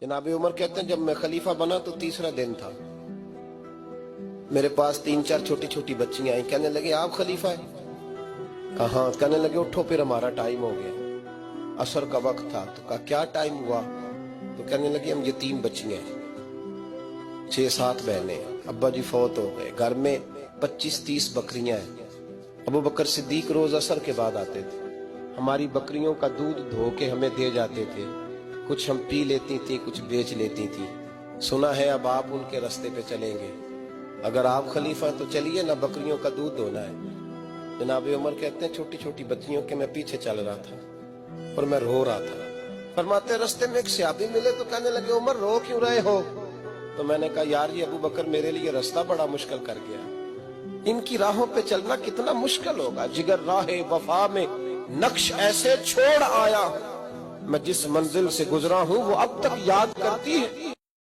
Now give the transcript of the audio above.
जनाब उमर कहते हैं जब मैं खलीफा बना तो तीसरा दिन था, मेरे पास 3-4 छोटी छोटी बच्चियां आई, कहने लगे आप खलीफा है? कहा हाँ। कहने लगे उठो फिर हमारा टाइम हो गया, असर का वक्त था। तो कहा क्या टाइम हुआ? तो कहने लगे हम यतीम बच्चियां हैं, 6-7 बहनें, अब्बा जी फौत हो गए, घर में 25-30 बकरियां हैं। अबू बकर सिद्दीक रोज असर के बाद आते थे, हमारी बकरियों का दूध धो के हमें दे जाते थे, कुछ हम पी लेती थी, कुछ बेच लेती थी। सुना है अब आप उनके रास्ते पे चलेंगे, अगर आप खलीफा तो चलिए ना, बकरियों का दूध धोना है। जनाब उमर कहते हैं छोटी छोटी बच्चियों के मैं पीछे चल रहा था और मैं रो रहा था। फरमाते रास्ते में एक सहाबी मिले तो कहने लगे उमर रो क्यों रहे हो? तो मैंने कहा यार ये अबू बकर मेरे लिए रास्ता बड़ा मुश्किल कर गया, इनकी राहों पे चलना कितना मुश्किल होगा। जिगर राहे वफा में नक्श ऐसे छोड़ आया, मैं जिस मंजिल से गुजरा हूं वो अब तक याद करती है।